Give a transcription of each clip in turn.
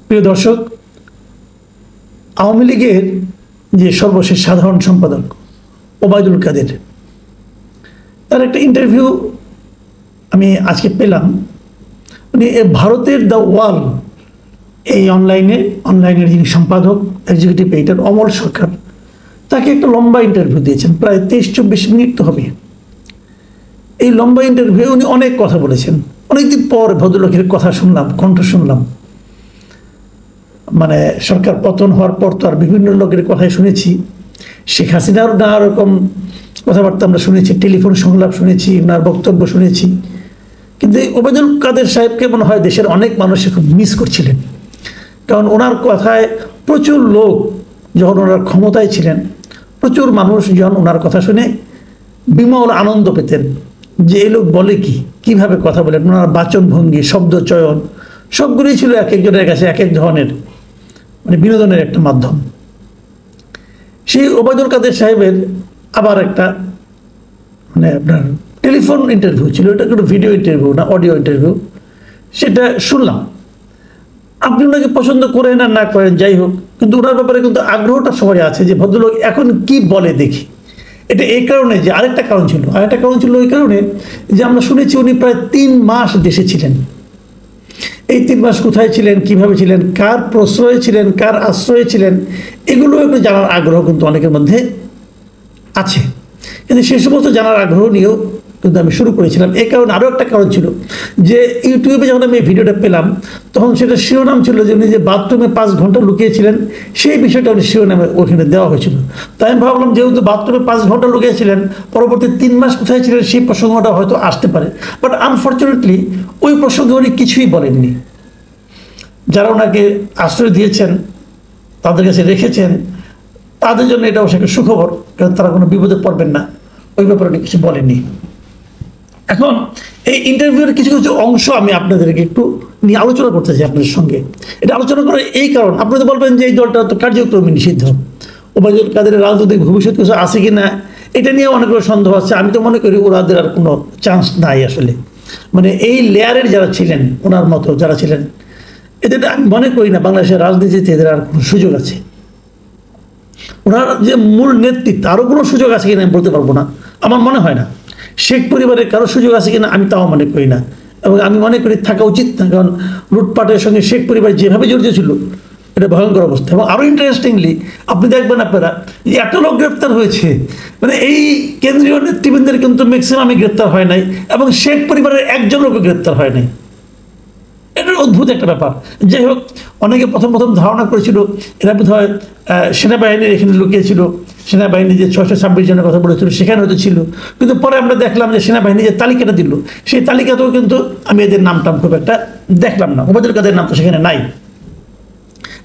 প্রিয় দর্শক, আওয়ামী লীগের যে সর্বশেষ সাধারণ সম্পাদক ওবায়দুল কাদের, তার একটা ইন্টারভিউ আমি আজকে পেলাম। উনি ভারতের দ্য ওয়াল এই অনলাইনের যিনি সম্পাদক এক্সিকিউটিভ এডিটর অমল সরকার, তাকে একটা লম্বা ইন্টারভিউ দিয়েছেন, প্রায় 23-24 মিনিট তো হবে। এই লম্বা ইন্টারভিউ উনি অনেক কথা বলেছেন। অনেকদিন পর ভদ্রলোকের কথা শুনলাম, কণ্ঠ শুনলাম। মানে সরকার পতন হওয়ার পর তো আর বিভিন্ন লোকের কথাই শুনেছি, শেখ হাসিনার নানা রকম কথাবার্তা আমরা শুনেছি, টেলিফোন সংলাপ শুনেছি, ওনার বক্তব্য শুনেছি, কিন্তু ওবায়দুল কাদের সাহেবকে মনে হয় দেশের অনেক মানুষে খুব মিস করছিলেন। কারণ ওনার কথায় প্রচুর লোক, যখন ওনার ক্ষমতায় ছিলেন, প্রচুর মানুষ যখন ওনার কথা শুনে বিমল আনন্দ পেতেন যে এই লোক বলে কি, কীভাবে কথা বলেন, ওনার বাচনভঙ্গি, শব্দ চয়ন সবগুলোই ছিল এক একজনের কাছে এক এক ধরনের মানে বিনোদনের একটা মাধ্যম। সেই ওবায়দুল কাদের সাহেবের আবার একটা মানে আপনার টেলিফোন ইন্টারভিউ ছিল, এটা কোনো ভিডিও ইন্টারভিউ না, অডিও ইন্টারভিউ। সেটা শুনলাম। আপনি ওনাকে পছন্দ করেন আর না করেন যাই হোক, কিন্তু ওনার ব্যাপারে কিন্তু আগ্রহটা সবাই আছে যে ভদ্রলোক এখন কি বলে দেখি। এটা এই কারণে যে আরেকটা কারণ ছিল ওই কারণে যে আমরা শুনেছি উনি প্রায় 3 মাস দেশে ছিলেন। এই 3 মাস কোথায় ছিলেন, কিভাবে ছিলেন, কার প্রশ্রয়ে ছিলেন, কার আশ্রয়ে ছিলেন, এগুলো একটু জানার আগ্রহ কিন্তু অনেকের মধ্যে আছে। কিন্তু সে সমস্ত জানার আগ্রহ নিয়েও কিন্তু আমি শুরু করেছিলাম। এই কারণে আরও একটা কারণ ছিল যে ইউটিউবে যখন আমি এই ভিডিওটা পেলাম, তখন সেটা শিরোনাম ছিল যে উনি যে বাথরুমে 5 ঘন্টা লুকিয়েছিলেন, সেই বিষয়টা উনি শিরোনামে ওখানে দেওয়া হয়েছিল। তাই আমি ভাবলাম যেহেতু বাথরুমে 5 ঘন্টা লুকিয়েছিলেন, পরবর্তী 3 মাস কোথায় ছিলেন সেই প্রসঙ্গটা হয়তো আসতে পারে। বাট আনফর্চুনেটলি ওই প্রসঙ্গে উনি কিছুই বলেননি। যারা ওনাকে আশ্রয় দিয়েছেন, তাদের কাছে রেখেছেন, তাদের জন্য এটা অবশ্যই একটা সুখবর, কারণ তারা কোনো বিপদে পড়বেন না। ওই ব্যাপারে উনি কিছু বলেননি। এখন এই ইন্টারভিউর কিছু কিছু অংশ আমি আপনাদেরকে একটু নিয়ে আলোচনা করতে চাই আপনাদের সঙ্গে। এটা আলোচনা করার এই কারণ, আপনি তো বলবেন যে এই দলটা তো কার্যক্রমে নিষিদ্ধ, ওবায়দুল কাদের রাজনৈতিক ভবিষ্যৎ কিছু আছে কি না এটা নিয়ে অনেকগুলো সন্দেহ আছে। আমি তো মনে করি ওনাদের আর কোনো চান্স নাই আসলে। মানে এই লেয়ারের যারা ছিলেন, ওনার মতো যারা ছিলেন, এদের আমি মনে করি না বাংলাদেশের রাজনীতিতে এদের আর কোনো সুযোগ আছে। ওনার যে মূল নেতৃত্ব, আরও কোনো সুযোগ আছে কিনা আমি বলতে পারবো না, আমার মনে হয় না। শেখ পরিবারের কারো সুযোগ আছে কিনা আমি তাও মনে করি না, এবং আমি মনে করি থাকা উচিত না। কারণ লুটপাটের সঙ্গে শেখ পরিবার যেভাবে জড়িত ছিল, এটা ভয়ঙ্কর অবস্থা। এবং আরও ইন্টারেস্টিংলি আপনি দেখবেন আপনারা যে এত লোক গ্রেপ্তার হয়েছে, মানে এই কেন্দ্রীয় নেতৃবৃন্দের কিন্তু ম্যাক্সিমামই গ্রেপ্তার হয় নাই, এবং শেখ পরিবারের একজন লোকও গ্রেপ্তার হয় নাই। এটা অদ্ভুত একটা ব্যাপার। যাই হোক, অনেকে প্রথম ধারণা করেছিল এরা বোধ হয় সেনাবাহিনীর এখানে লুকিয়েছিল, সেনাবাহিনী যে 626 জনের কথা বলেছিল সেখানে হয়তো ছিল। কিন্তু পরে আমরা দেখলাম যে সেনাবাহিনী যে তালিকাটা দিল, সেই তালিকাতেও কিন্তু আমি এদের নামটাম খুব একটা দেখলাম না, ওবায়দুল কাদের নাম তো সেখানে নাই।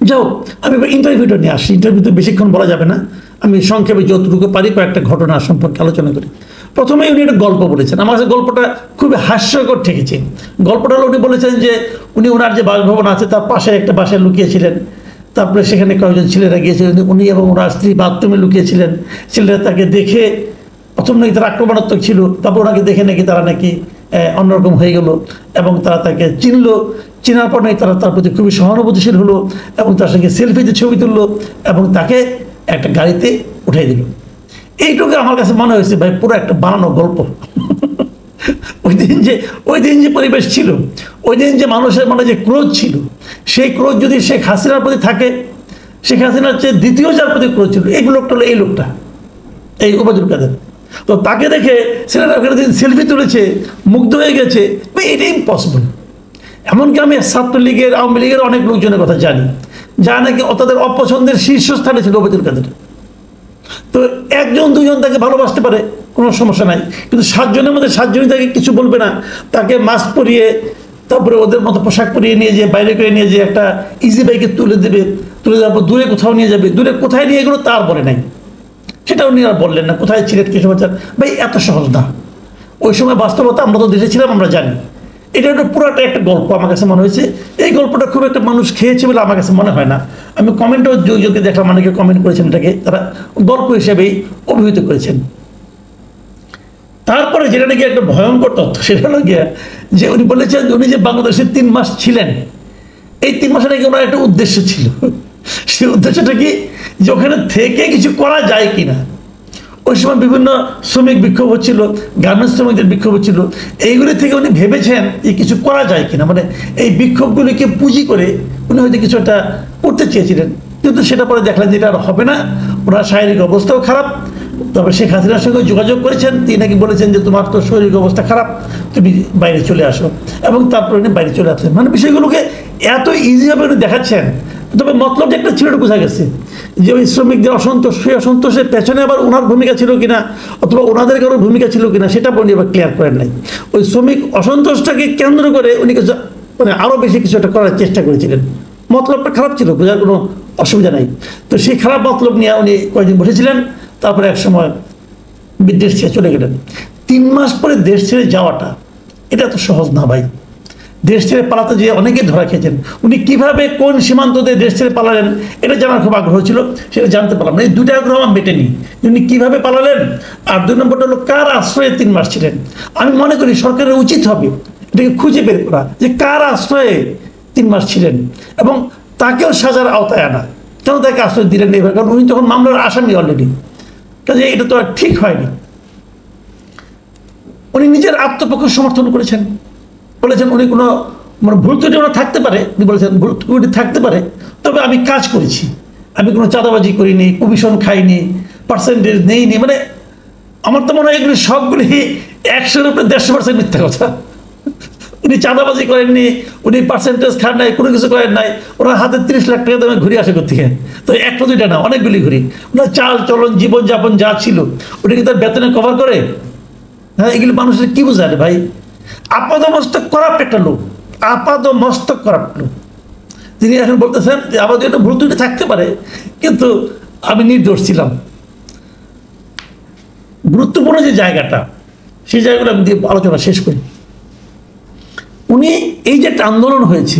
যাও, আমি ইন্টারভিউটা নিয়ে আসি। ইন্টারভিউতে বেশিক্ষণ বলা যাবে না, আমি সংক্ষেপে যতটুকু পারি কয়েকটা ঘটনা সম্পর্কে আলোচনা করি। প্রথমে উনি একটা গল্প বলেছেন, আমার কাছে গল্পটা খুবই হাস্যকর ঠেকেছে। গল্পটা হলো উনি বলেছেন যে উনি ওনার যে বাসভবন আছে তার পাশে একটা বাসায় লুকিয়েছিলেন, তারপরে সেখানে কয়েকজন ছেলেরা গিয়েছিলেন, উনি এবং ওনার স্ত্রী বাথরুমে লুকিয়েছিলেন। ছেলেরা তাকে দেখে প্রথম নাকি তারা আক্রমণাত্মক ছিল, তারপর ওনাকে দেখে নাকি তারা নাকি অন্যরকম হয়ে গেল, এবং তারা তাকে চিনলো। চেনার পর নাকি তারা তার প্রতি খুবই সহানুভূতিশীল হলো, এবং তার সঙ্গে সেলফিতে ছবি তুললো, এবং তাকে একটা গাড়িতে উঠিয়ে দিল। এইটুকু আমার কাছে মনে হয়েছে ভাই পুরো একটা বানানো গল্প। ওই দিন যে পরিবেশ ছিল, ওই দিন যে মানুষের মনে যে ক্রোধ ছিল, সেই ক্রোধ যদি শেখ হাসিনার প্রতি থাকে, শেখ হাসিনার চেয়ে দ্বিতীয় যার প্রতি ক্রোধ ছিল এই লোকটা হলো এই ওবায়দুল কাদের। তো তাকে দেখে ছেলেরা সেলফি তুলেছে, মুগ্ধ হয়ে গেছে, এটা ইম্পসিবল। এমনকি আমি ছাত্রলীগের, আওয়ামী লীগের অনেক লোকজনের কথা জানি যারা নাকি তাদের অপছন্দের শীর্ষস্থানে ছিল ওবায়দুল কাদের। তো 1-2 জন তাকে ভালোবাসতে পারে, কোনো সমস্যা নাই, কিন্তু 7 জনের মধ্যে 7 জনই তাকে কিছু বলবে না। তাকে মাস্ক পরিয়ে, তারপরে ওদের মতো পোশাক পরিয়ে নিয়ে যে বাইরে করে নিয়ে যে একটা ইজি বাইকে তুলে দেওয়ার পর দূরে কোথাও নিয়ে যাবে, দূরে কোথায় নিয়ে গেলো তার বলে নাই, সেটা উনি আর বললেন না। কোথায় ছিলেন, কি সমাচার, ভাই এত সহজ না। ওই সময় বাস্তবতা, আমরা তো দেশে ছিলাম, আমরা জানি। এটা একটা পুরোটা একটা গল্প আমার কাছে মনে হয়েছে। এই গল্পটা খুব একটা মানুষ খেয়েছে বলে আমার কাছে মনে হয় না। আমি কমেন্টও যোগ্যকে দেখলাম, অনেকে কমেন্ট করেছেন, এটাকে তারা গল্প হিসেবেই অভিহিত করেছেন। তারপরে যেটা নাকি একটা ভয়ঙ্কর তথ্য, সেটা হলো গিয়ে যে উনি বলেছেন উনি যে বাংলাদেশে 3 মাস ছিলেন, এই 3 মাসে নাকি ওনার একটা উদ্দেশ্য ছিল। সেই উদ্দেশ্যটা কি, যে ওখানে থেকে কিছু করা যায় কিনা। ওই সময় বিভিন্ন শ্রমিক বিক্ষোভ হচ্ছিল, গার্মেন্টস শ্রমিকদের বিক্ষোভ হচ্ছিল, এইগুলি থেকে উনি ভেবেছেন যে কিছু করা যায় কিনা, মানে এই বিক্ষোভগুলিকে পুঁজি করে উনি হয়তো কিছু একটা করতে চেয়েছিলেন। কিন্তু সেটা পরে দেখলেন যে এটা আর হবে না, ওনার শারীরিক অবস্থাও খারাপ। তবে শেখ হাসিনার সঙ্গে যোগাযোগ করেছেন, তিনি নাকি বলেছেন যে তোমার তো শারীরিক অবস্থা খারাপ, তুমি বাইরে চলে আসো, এবং তারপরে উনি বাইরে চলে আসছেন। মানে বিষয়গুলোকে এত ইজিভাবে উনি দেখাচ্ছেন। তবে মতলব একটা ছিল, বোঝা গেছে যে ওই শ্রমিকদের অসন্তোষ, সেই অসন্তোষের পেছনে আবার ওনার ভূমিকা ছিল কিনা, অথবা ওনাদের কারো ভূমিকা ছিল কিনা, সেটা উনি আবার ক্লিয়ার করেন নাই। ওই শ্রমিক অসন্তোষটাকে কেন্দ্র করে উনি কিছু মানে আরও বেশি কিছু একটা করার চেষ্টা করেছিলেন। মতলবটা খারাপ ছিল, বোঝার কোনো অসুবিধা নাই। তো সেই খারাপ মতলব নিয়ে উনি কয়েকদিন বসেছিলেন, তারপরে এক সময় বিদেশ ছেড়ে চলে গেলেন। 3 মাস পরে দেশ ছেড়ে যাওয়াটা এটা এত সহজ না ভাই। দেশ ছেড়ে পালাতে যেয়ে অনেকেই ধরা খেয়েছেন। উনি কিভাবে কোন সীমান্ত দিয়ে দেশ ছেড়ে পালালেন এটা জানার খুব আগ্রহ ছিল, সেটা জানতে পারলাম না। এই দুইটা আগ্রহ আমার মেটেনি, উনি কীভাবে পালালেন, আর 2 নম্বরটা হলো কার আশ্রয়ে 3 মাস ছিলেন। আমি মনে করি সরকারের উচিত হবে এটাকে খুঁজে বের করা, যে কার আশ্রয়ে 3 মাস ছিলেন, এবং তাকেও সাজার আওতায় আনা। কেন তাকে আশ্রয় দিলেন এইভাবে? কারণ উনি তখন মামলার আসামি অলরেডি, কাজে এটা তো আর ঠিক হয়নি। উনি নিজের আত্মপক্ষ সমর্থন করেছেন, বলেছেন উনি কোনো মানে ভুল ত্রুটি ওনার থাকতে পারে, উনি বলেছেন ভুল ত্রুটি থাকতে পারে, তবে আমি কাজ করেছি, আমি কোনো চাঁদাবাজি করিনি, কমিশন খাইনি, পার্সেন্টেজ নেইনি। মানে আমার তো মনে হয় এগুলি সবগুলি 100-এর উপরে 150% মিথ্যা কথা। উনি চাঁদাবাজি করেননি, উনি পার্সেন্টেজ খান নাই, কোনো কিছু করেন নাই। ওনার হাতে 30 লাখ টাকা দামে ঘুরে আসে কোথেকে? তো একটা দুইটা না, অনেকগুলি ঘুরি। ওনার চাল চলন জীবনযাপন যা ছিল ওটা কি তার বেতনে কভার করে? হ্যাঁ, এগুলি মানুষের কি বোঝায় ভাই? আপাদ মস্তক করাপ্ট একটা লোক, আপাদ মস্তক করাপ্ট লোক। তিনি এখন বলতেছেন যে আমাদের একটা ভুল ত্রুটি থাকতে পারে, কিন্তু আমি নির্দোষ ছিলাম। গুরুত্বপূর্ণ যে জায়গাটা, সেই জায়গাগুলো আমি দিয়ে আলোচনা শেষ করি। উনি এই যে একটা আন্দোলন হয়েছে,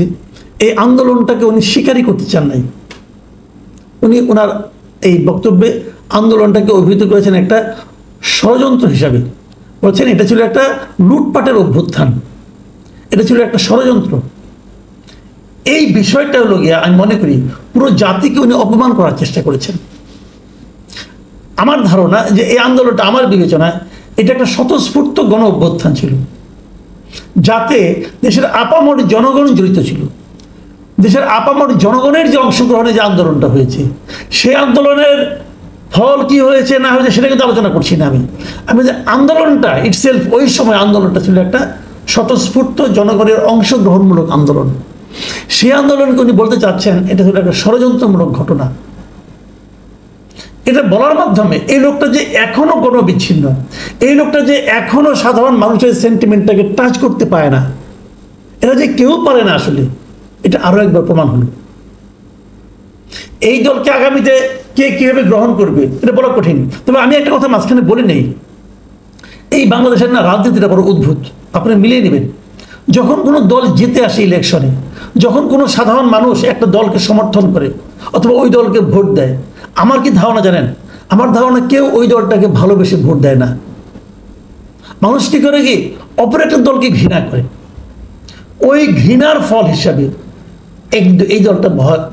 এই আন্দোলনটাকে উনি স্বীকারই করতে চান নাই। উনি ওনার এই বক্তব্যে আন্দোলনটাকে অভিহিত করেছেন একটা ষড়যন্ত্র হিসাবে। বলছেন এটা ছিল একটা লুটপাটের অভ্যুত্থান, এটা ছিল একটা ষড়যন্ত্র। এই বিষয়টা হলো গিয়া আমি মনে করি পুরো জাতিকে উনি অপমান করার চেষ্টা করেছেন। আমার ধারণা যে এই আন্দোলনটা, আমার বিবেচনায় এটা একটা স্বতঃস্ফূর্ত গণ অভ্যুত্থান ছিল, যাতে দেশের আপামর জনগণ জড়িত ছিল। দেশের আপামর জনগণের যে অংশগ্রহণে যে আন্দোলনটা হয়েছে, সেই আন্দোলনের ফল কি হয়েছে না হয়েছে সেটা কিন্তু আলোচনা করছি না। আমি যে আন্দোলনটা ইটসেলফ, ওই সময় আন্দোলনটা ছিল একটা স্বতঃস্ফূর্ত জনগণের অংশগ্রহণমূলক আন্দোলন। সেই আন্দোলনকে উনি বলতে চাচ্ছেন এটা ছিল একটা ষড়যন্ত্রমূলক ঘটনা। এটা বলার মাধ্যমে এই লোকটা যে এখনো কোনো বিচ্ছিন্ন, এই লোকটা যে এখনো সাধারণ মানুষের সেন্টিমেন্টটাকে টাচ করতে পারে না, এটা যে কেউ পারে না আসলে, এটা আরো একবার প্রমাণ হলো। এই দলকে আগামীতে কে কিভাবে গ্রহণ করবে এটা বলা কঠিন। তবে আমি একটা কথা মাঝখানে বলে নেই, এই বাংলাদেশের না রাজনীতিটা বড় অদ্ভুত, আপনি মিলিয়ে নেবেন। যখন কোনো দল জিতে আসে ইলেকশনে, যখন কোনো সাধারণ মানুষ একটা দলকে সমর্থন করে অথবা ওই দলকে ভোট দেয়, আমার কি ধারণা জানেন? আমার ধারণা কেউ ওই দলটাকে ভালোবেসে ভোট দেয় না। মানুষ কি করে, কি অপর একটা দলকে ঘৃণা করে। ওই ঘৃণার ফল হিসাবে এই দলটা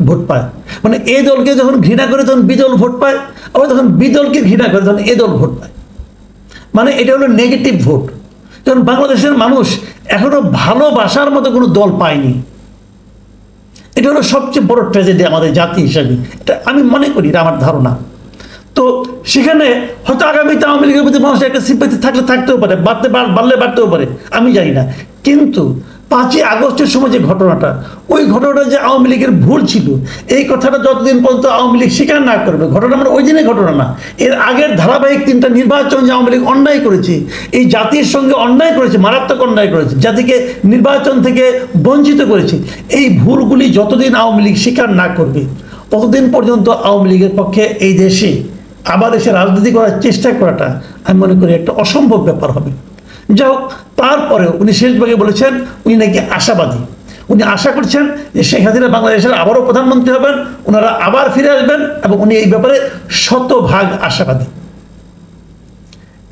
ভোট পায়। মানে এই দলকে যখন ঘৃণা করে তখন বিদল ভোট পায়, আবার যখন বিদলকে ঘৃণা করে তখন এ দল ভোট পায়। মানে এটা হলো নেগেটিভ ভোট। কারণ বাংলাদেশের মানুষ এখনো ভালোবাসার মতো কোনো দল পায়নি। এটা হলো সবচেয়ে বড় ট্র্যাজেডি আমাদের জাতি হিসাবে, এটা আমি মনে করি, এটা আমার ধারণা। তো সেখানে হয়তো আগামীতে আওয়ামী লীগের প্রতি মানুষের একটা সিম্পাথি থাকতেও পারে, বাড়লে বাড়তেও পারে, আমি জানি না। কিন্তু 5ই আগস্টের সময় যে ঘটনাটা, ওই ঘটনাটা যে আওয়ামী লীগের ভুল ছিল, এই কথাটা যতদিন পর্যন্ত আওয়ামী লীগ স্বীকার না করবে, ঘটনা মানে ওই দিনের ঘটনা না, এর আগের ধারাবাহিক 3টা নির্বাচন যে আওয়ামী লীগ অন্যায় করেছে, এই জাতির সঙ্গে অন্যায় করেছে, মারাত্মক অন্যায় করেছে, জাতিকে নির্বাচন থেকে বঞ্চিত করেছে, এই ভুলগুলি যতদিন আওয়ামী লীগ স্বীকার না করবে, ততদিন পর্যন্ত আওয়ামী লীগের পক্ষে এই দেশে আবার এসে রাজনীতি করার চেষ্টা করাটা আমি মনে করি একটা অসম্ভব ব্যাপার হবে। যাই হোক, তারপরেও উনি শেষভাগে বলেছেন উনি নাকি আশাবাদী। উনি আশা করছেন যে শেখ হাসিনা বাংলাদেশের আবারও প্রধানমন্ত্রী হবেন, ওনারা আবার ফিরে আসবেন, এবং উনি এই ব্যাপারে 100% আশাবাদী।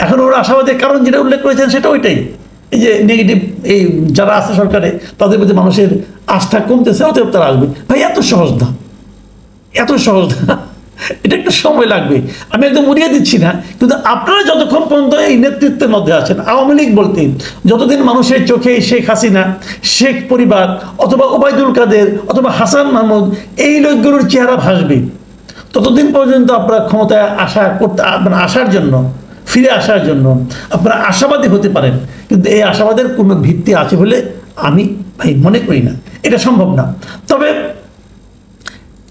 এখন ওরা আশাবাদীর কারণ যেটা উল্লেখ করেছেন সেটা ওইটাই, এই যে নেগেটিভ এই যারা আছে সরকারে তাদের প্রতি মানুষের আস্থা কমতেছে, অতএব তারা আসবে। ভাই এত সহজ না, এত সহজ না, এটা একটু সময় লাগবে। আমি একদম উড়িয়ে দিচ্ছি না, কিন্তু আপনারা যতক্ষণ পর্যন্ত এই নেতৃত্বের মধ্যে আছেন, আওয়ামী লীগ বলতে যতদিন মানুষের চোখে শেখ হাসিনা, শেখ পরিবার অথবা ওবায়দুল কাদের অথবা হাসান মাহমুদ এই লোকগুলোর চেহারা ভাসবে, ততদিন পর্যন্ত আপনারা ক্ষমতায় আসার জন্য, ফিরে আসার জন্য আপনারা আশাবাদী হতে পারেন, কিন্তু এই আশাবাদের কোনো ভিত্তি আছে বলে আমি ভাই মনে করি না, এটা সম্ভব না। তবে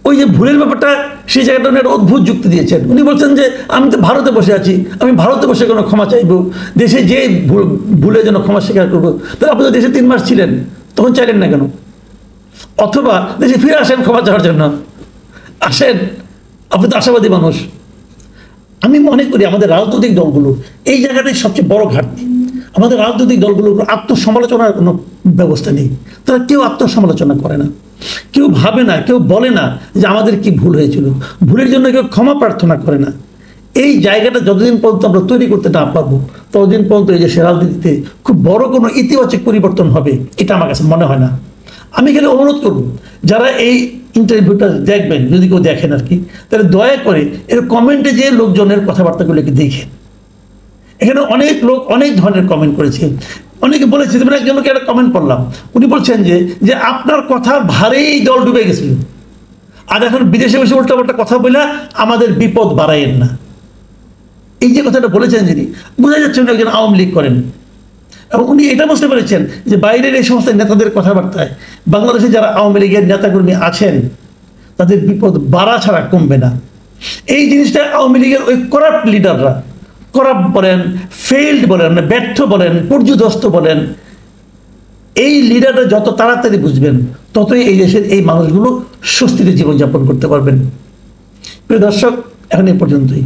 ওই যে ভুলের ব্যাপারটা, সেই জায়গাটা উনি একটা অদ্ভুত যুক্তি দিয়েছেন। উনি বলছেন যে আমি তো ভারতে বসে আছি, আমি ভারতে বসে কোনো ক্ষমা চাইবো, দেশে যে ভুলে যেন ক্ষমা স্বীকার করবো। তাহলে আপনি তো দেশে 3 মাস ছিলেন, তখন চাইলেন না কেন? অথবা দেশে ফিরে আসেন ক্ষমা চাওয়ার জন্য, আসেন, আপনি তো আশাবাদী মানুষ। আমি মনে করি আমাদের রাজনৈতিক দলগুলো এই জায়গাটাই সবচেয়ে বড় ঘাটতি। আমাদের রাজনৈতিক দলগুলোর আত্মসমালোচনার কোনো ব্যবস্থা নেই, তারা কেউ আত্মসমালোচনা করে না, কেউ ভাবে না, কেউ বলে না যে আমাদের কি ভুল হয়েছিল, ভুলের জন্য কেউ ক্ষমা প্রার্থনা করে না। এই জায়গাটা যতদিন পর্যন্ত আমরা তৈরি করতে না পারবো, ততদিন পর্যন্ত এই যে রাজনীতিতে খুব বড় কোনো ইতিবাচক পরিবর্তন হবে এটা আমার কাছে মনে হয় না। আমি এখানে অনুরোধ করব, যারা এই ইন্টারভিউটা দেখবেন, যদি কেউ দেখেন আর কি, তাহলে দয়া করে এর কমেন্টে যে লোকজনের কথাবার্তাগুলোকে দেখেন। এখানে অনেক লোক অনেক ধরনের কমেন্ট করেছে, অনেকে বলেছে, যেমন একজনকে একটা কমেন্ট পড়লাম, উনি বলছেন যে আপনার কথার ভারেই দল ডুবে গেছিল, আর এখন বিদেশে বসে উল্টাপাল্টা কথা বলে আমাদের বিপদ বাড়াইয়েন না। এই যে কথাটা বলেছেন যিনি, বোঝা যাচ্ছে উনি একজন আওয়ামী লীগ করেন, এবং উনি এটা বুঝতে পেরেছেন যে বাইরের এই সমস্ত নেতাদের কথাবার্তায় বাংলাদেশে যারা আওয়ামী লীগের নেতাকর্মী আছেন তাদের বিপদ বাড়া ছাড়া কমবে না। এই জিনিসটা আওয়ামী লীগের ওই করাপ্ট লিডাররা, করাপ্ট বলেন, ফেইল্ড বলেন, ব্যর্থ বলেন, পর্যুদস্ত বলেন, এই লিডাররা যত তাড়াতাড়ি বুঝবেন, ততই এই দেশের এই মানুষগুলো স্বস্তিতে জীবনযাপন করতে পারবেন। প্রিয় দর্শক, এখন এই পর্যন্তই।